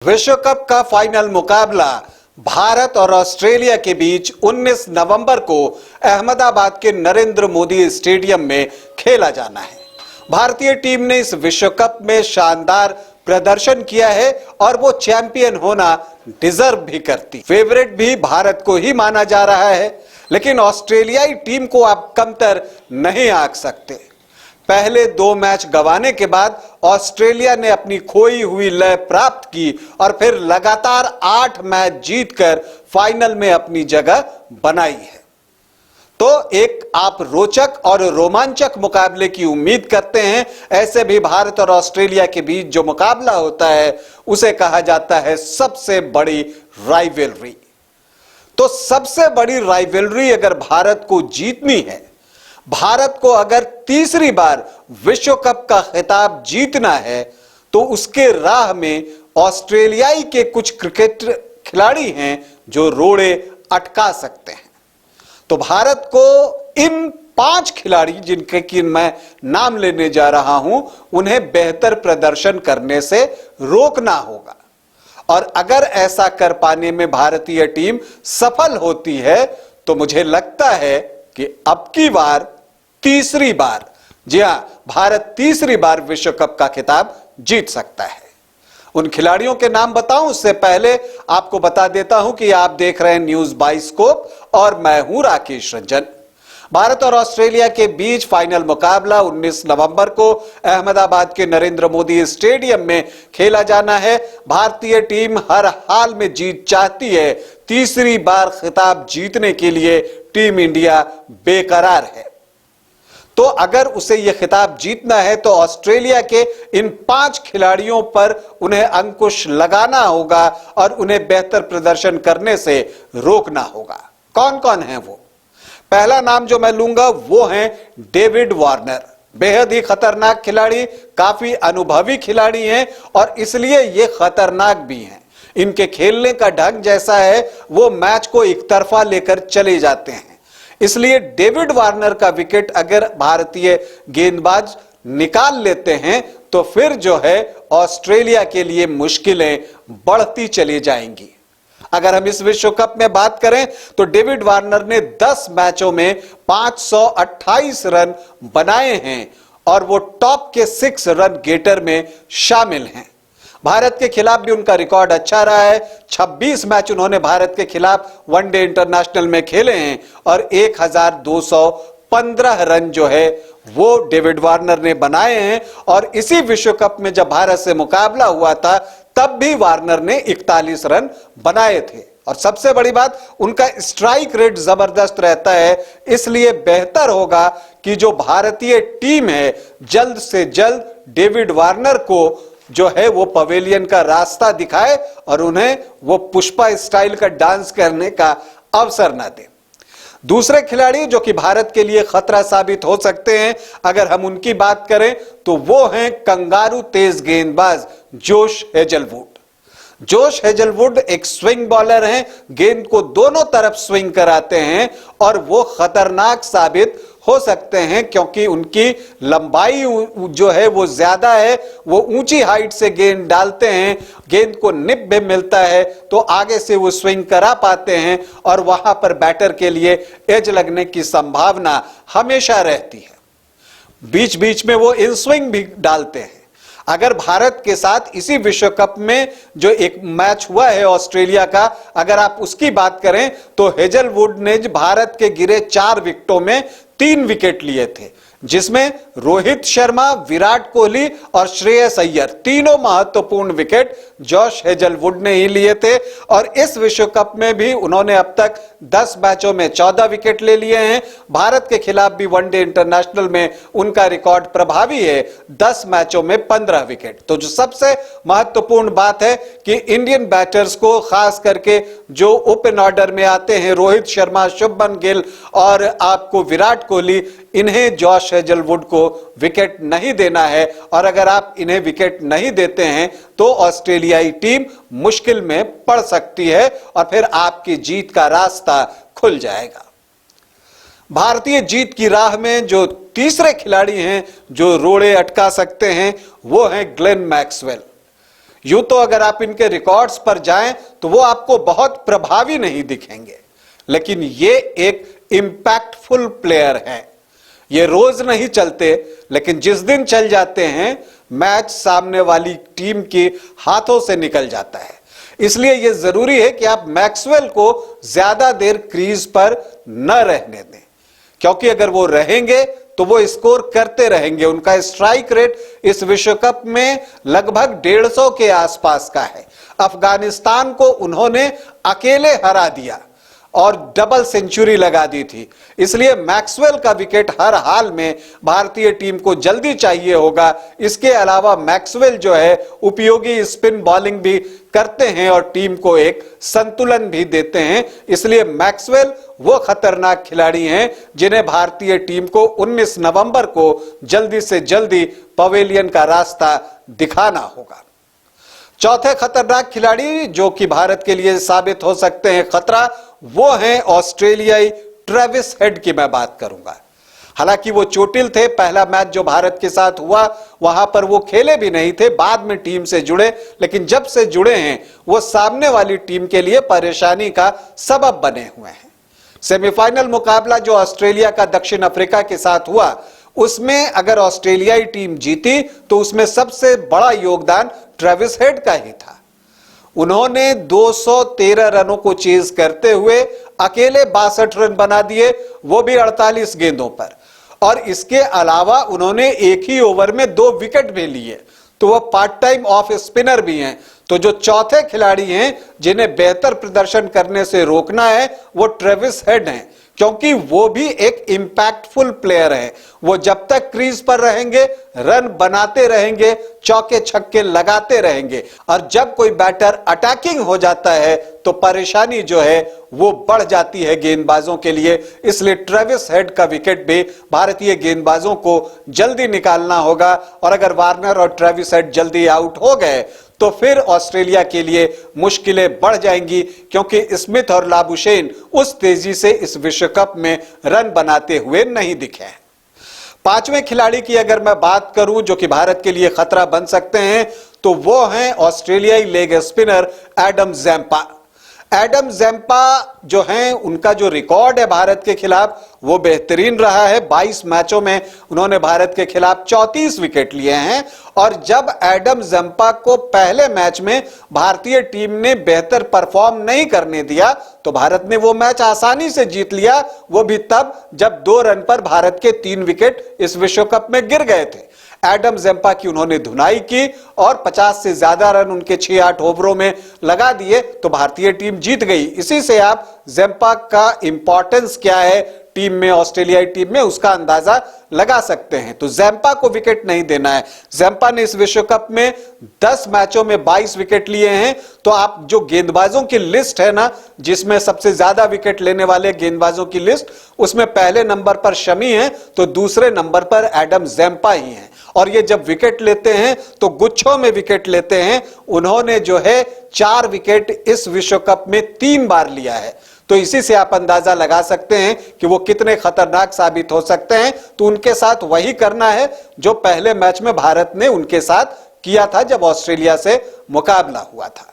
विश्व कप का फाइनल मुकाबला भारत और ऑस्ट्रेलिया के बीच 19 नवंबर को अहमदाबाद के नरेंद्र मोदी स्टेडियम में खेला जाना है। भारतीय टीम ने इस विश्व कप में शानदार प्रदर्शन किया है और वो चैंपियन होना डिजर्व भी करती। फेवरेट भी भारत को ही माना जा रहा है, लेकिन ऑस्ट्रेलियाई टीम को आप कमतर नहीं आंक सकते। पहले 2 मैच गंवाने के बाद ऑस्ट्रेलिया ने अपनी खोई हुई लय प्राप्त की और फिर लगातार 8 मैच जीतकर फाइनल में अपनी जगह बनाई है। तो एक आप रोचक और रोमांचक मुकाबले की उम्मीद करते हैं। ऐसे भी भारत और ऑस्ट्रेलिया के बीच जो मुकाबला होता है उसे कहा जाता है सबसे बड़ी राइवलरी। तो सबसे बड़ी राइवलरी अगर भारत को जीतनी है, भारत को अगर तीसरी बार विश्व कप का खिताब जीतना है, तो उसके राह में ऑस्ट्रेलियाई के कुछ क्रिकेट खिलाड़ी हैं जो रोड़े अटका सकते हैं। तो भारत को इन 5 खिलाड़ी जिनके की मैं नाम लेने जा रहा हूं, उन्हें बेहतर प्रदर्शन करने से रोकना होगा। और अगर ऐसा कर पाने में भारतीय टीम सफल होती है तो मुझे लगता है कि अब की बार तीसरी बार, जी हां, भारत तीसरी बार विश्व कप का खिताब जीत सकता है। उन खिलाड़ियों के नाम बताऊं उससे पहले आपको बता देता हूं कि आप देख रहे हैं न्यूज बाइस्कोप और मैं हूं राकेश रंजन। भारत और ऑस्ट्रेलिया के बीच फाइनल मुकाबला 19 नवंबर को अहमदाबाद के नरेंद्र मोदी स्टेडियम में खेला जाना है। भारतीय टीम हर हाल में जीत चाहती है। तीसरी बार खिताब जीतने के लिए टीम इंडिया बेकरार है। तो अगर उसे यह खिताब जीतना है तो ऑस्ट्रेलिया के इन 5 खिलाड़ियों पर उन्हें अंकुश लगाना होगा और उन्हें बेहतर प्रदर्शन करने से रोकना होगा। कौन कौन है वो? पहला नाम जो मैं लूंगा वो है डेविड वार्नर। बेहद ही खतरनाक खिलाड़ी, काफी अनुभवी खिलाड़ी हैं और इसलिए ये खतरनाक भी हैं। इनके खेलने का ढंग जैसा है, वो मैच को एक तरफा लेकर चले जाते हैं। इसलिए डेविड वार्नर का विकेट अगर भारतीय गेंदबाज निकाल लेते हैं तो फिर जो है ऑस्ट्रेलिया के लिए मुश्किलें बढ़ती चली जाएंगी। अगर हम इस विश्व कप में बात करें तो डेविड वार्नर ने 10 मैचों में 528 रन बनाए हैं और वो टॉप के 6 रन गेटर में शामिल हैं। भारत के खिलाफ भी उनका रिकॉर्ड अच्छा रहा है। 26 मैच उन्होंने भारत के खिलाफ वनडे इंटरनेशनल में खेले हैं और 1215 रन जो है वो डेविड वार्नर ने बनाए हैं। और इसी विश्व कप में जब भारत से मुकाबला हुआ था तब भी वार्नर ने 41 रन बनाए थे। और सबसे बड़ी बात, उनका स्ट्राइक रेट जबरदस्त रहता है। इसलिए बेहतर होगा कि जो भारतीय टीम है जल्द से जल्द डेविड वार्नर को जो है वो पवेलियन का रास्ता दिखाए और उन्हें वो पुष्पा स्टाइल का डांस करने का अवसर ना दे। दूसरे खिलाड़ी जो कि भारत के लिए खतरा साबित हो सकते हैं, अगर हम उनकी बात करें तो वो हैं कंगारू तेज गेंदबाज जोश हेजलवुड। जोश हेजलवुड एक स्विंग बॉलर हैं, गेंद को दोनों तरफ स्विंग कराते हैं और वो खतरनाक साबित हो सकते हैं क्योंकि उनकी लंबाई जो है वो ज्यादा है। वो ऊंची हाइट से गेंद डालते हैं, गेंद को निप भी मिलता है तो आगे से वो स्विंग करा पाते हैं और वहां पर बैटर के लिए एज लगने की संभावना हमेशा रहती है। बीच बीच में वो इन स्विंग भी डालते हैं। अगर भारत के साथ इसी विश्व कप में जो एक मैच हुआ है ऑस्ट्रेलिया का, अगर आप उसकी बात करें तो हेजलवुड ने भारत के गिरे 4 विकेटों में 3 विकेट लिए थे, जिसमें रोहित शर्मा, विराट कोहली और श्रेयस अय्यर तीनों महत्वपूर्ण विकेट जॉश हेजलवुड ने ही लिए थे। और इस विश्व कप में भी उन्होंने अब तक 10 मैचों में 14 विकेट ले लिए हैं। भारत के खिलाफ भी वनडे इंटरनेशनल में उनका रिकॉर्ड प्रभावी है, 10 मैचों में 15 विकेट। तो जो सबसे महत्वपूर्ण बात है कि इंडियन बैटर्स को, खास करके जो ओपन ऑर्डर में आते हैं, रोहित शर्मा, शुभमन गिल और आपको विराट कोहली, इन्हें जॉश हेजलवुड को विकेट नहीं देना है। और अगर आप इन्हें विकेट नहीं देते हैं तो ऑस्ट्रेलियाई टीम मुश्किल में पड़ सकती है और फिर आपकी जीत का रास्ता खुल जाएगा। भारतीय जीत की राह में जो तीसरे खिलाड़ी हैं जो रोड़े अटका सकते हैं वो हैं ग्लेन मैक्सवेल। यूं तो अगर आप इनके रिकॉर्ड्स पर जाएं तो वो आपको बहुत प्रभावी नहीं दिखेंगे, लेकिन ये एक इंपैक्टफुल प्लेयर है। ये रोज नहीं चलते, लेकिन जिस दिन चल जाते हैं मैच सामने वाली टीम के हाथों से निकल जाता है। इसलिए यह जरूरी है कि आप मैक्सवेल को ज्यादा देर क्रीज पर न रहने दें, क्योंकि अगर वो रहेंगे तो वो स्कोर करते रहेंगे। उनका स्ट्राइक रेट इस विश्व कप में लगभग 150 के आसपास का है। अफगानिस्तान को उन्होंने अकेले हरा दिया और डबल सेंचुरी लगा दी थी। इसलिए मैक्सवेल का विकेट हर हाल में भारतीय टीम को जल्दी चाहिए होगा। इसके अलावा मैक्सवेल जो है उपयोगी स्पिन बॉलिंग भी करते हैं और टीम को एक संतुलन भी देते हैं। इसलिए मैक्सवेल वो खतरनाक खिलाड़ी हैं जिन्हें भारतीय टीम को 19 नवंबर को जल्दी से जल्दी पवेलियन का रास्ता दिखाना होगा। चौथे खतरनाक खिलाड़ी जो कि भारत के लिए साबित हो सकते हैं खतरा, वो हैं ऑस्ट्रेलियाई ट्रेविस हेड की मैं बात करूंगा। हालांकि वो चोटिल थे, पहला मैच जो भारत के साथ हुआ वहां पर वो खेले भी नहीं थे, बाद में टीम से जुड़े, लेकिन जब से जुड़े हैं वो सामने वाली टीम के लिए परेशानी का सबब बने हुए हैं। सेमीफाइनल मुकाबला जो ऑस्ट्रेलिया का दक्षिण अफ्रीका के साथ हुआ, उसमें अगर ऑस्ट्रेलियाई टीम जीती तो उसमें सबसे बड़ा योगदान ट्रेविस हेड का ही था। उन्होंने 213 रनों को चेज करते हुए अकेले 62 रन बना दिए, वो भी 48 गेंदों पर, और इसके अलावा उन्होंने एक ही ओवर में 2 विकेट भी लिए। तो वो पार्ट टाइम ऑफ स्पिनर भी हैं। तो जो चौथे खिलाड़ी हैं जिन्हें बेहतर प्रदर्शन करने से रोकना है वो ट्रेविस हेड हैं, क्योंकि वो भी एक इंपैक्टफुल प्लेयर है। वो जब तक क्रीज पर रहेंगे रन बनाते रहेंगे, चौके छक्के लगाते रहेंगे, और जब कोई बैटर अटैकिंग हो जाता है तो परेशानी जो है वो बढ़ जाती है गेंदबाजों के लिए। इसलिए ट्रेविस हेड का विकेट भी भारतीय गेंदबाजों को जल्दी निकालना होगा, और अगर वार्नर और ट्रेविस हेड जल्दी आउट हो गए तो फिर ऑस्ट्रेलिया के लिए मुश्किलें बढ़ जाएंगी, क्योंकि स्मिथ और लाबुशेन उस तेजी से इस विश्व कप में रन बनाते हुए नहीं दिखे हैं। पांचवें खिलाड़ी की अगर मैं बात करूं जो कि भारत के लिए खतरा बन सकते हैं तो वो हैं ऑस्ट्रेलियाई leg spinner Adam Zampa. Adam Zampa जो हैं उनका जो रिकॉर्ड है भारत के खिलाफ वो बेहतरीन रहा है। 22 मैचों में उन्होंने भारत के खिलाफ 34 विकेट लिए हैं, और जब एडम जैम्पा को पहले मैच में भारतीय टीम ने बेहतर परफॉर्म नहीं करने दिया तो भारत ने वो मैच आसानी से जीत लिया, वो भी तब जब 2 रन पर भारत के 3 विकेट इस विश्व कप में गिर गए थे। एडम जैम्पा की उन्होंने धुनाई की और 50 से ज्यादा रन उनके 6-8 ओवरों में लगा दिए तो भारतीय टीम जीत गई। इसी से आप जैम्पा का इंपॉर्टेंस क्या है टीम में, ऑस्ट्रेलियाई टीम में, उसका अंदाजा लगा सकते हैं। तो जैम्पा को विकेट नहीं देना है। जैम्पा ने इस विश्व कप में 10 मैचों में 22 विकेट लिए हैं। तो आप जो गेंदबाजों की लिस्ट है ना, जिसमें सबसे ज्यादा विकेट लेने वाले गेंदबाजों की लिस्ट, उसमें पहले नंबर पर शमी है तो दूसरे नंबर पर एडम जैम्पा ही हैं। और ये जब विकेट लेते हैं तो गुच्छों में विकेट लेते हैं। उन्होंने जो है 4 विकेट इस विश्व कप में 3 बार लिया है। तो इसी से आप अंदाजा लगा सकते हैं कि वो कितने खतरनाक साबित हो सकते हैं। तो उनके साथ वही करना है जो पहले मैच में भारत ने उनके साथ किया था जब ऑस्ट्रेलिया से मुकाबला हुआ था।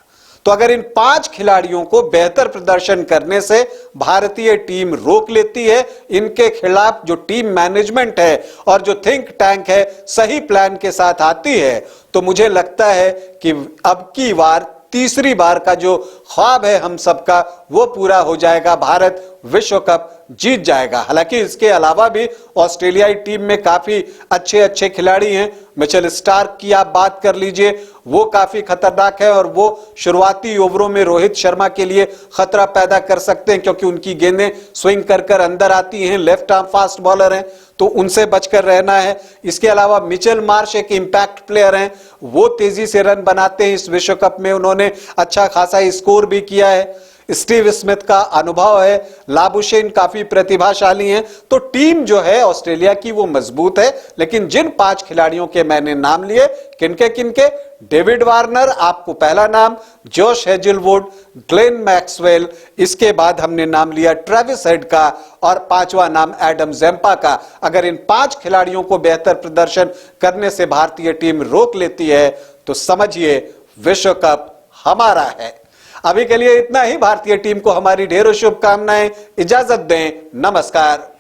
तो अगर इन 5 खिलाड़ियों को बेहतर प्रदर्शन करने से भारतीय टीम रोक लेती है, इनके खिलाफ जो टीम मैनेजमेंट है और जो थिंक टैंक है सही प्लान के साथ आती है, तो मुझे लगता है कि अब की बार तीसरी बार का जो ख्वाब है हम सबका वो पूरा हो जाएगा, भारत विश्व कप जीत जाएगा। हालांकि इसके अलावा भी ऑस्ट्रेलियाई टीम में काफी अच्छे अच्छे खिलाड़ी हैं। मिचेल स्टार्क की आप बात कर लीजिए, वो काफी खतरनाक है और वो शुरुआती ओवरों में रोहित शर्मा के लिए खतरा पैदा कर सकते हैं, क्योंकि उनकी गेंदें स्विंग कर कर अंदर आती हैं, लेफ्ट आर्म फास्ट बॉलर हैं, तो उनसे बचकर रहना है। इसके अलावा मिचेल मार्श एक इंपैक्ट प्लेयर हैं, वो तेजी से रन बनाते हैं। इस विश्व कप में उन्होंने अच्छा खासा स्कोर भी किया है। स्टीव स्मिथ का अनुभव है, लाबुशेन काफी प्रतिभाशाली हैं। तो टीम जो है ऑस्ट्रेलिया की वो मजबूत है। लेकिन जिन 5 खिलाड़ियों के मैंने नाम लिए, किनके किनके, डेविड वार्नर आपको पहला नाम, जोश हेजलवुड, ग्लेन मैक्सवेल, इसके बाद हमने नाम लिया ट्रेविस हेड का, और 5वां नाम एडम जैम्पा का। अगर इन 5 खिलाड़ियों को बेहतर प्रदर्शन करने से भारतीय टीम रोक लेती है तो समझिए विश्व कप हमारा है। अभी के लिए इतना ही। भारतीय टीम को हमारी ढेरों शुभकामनाएं। इजाजत दें, नमस्कार।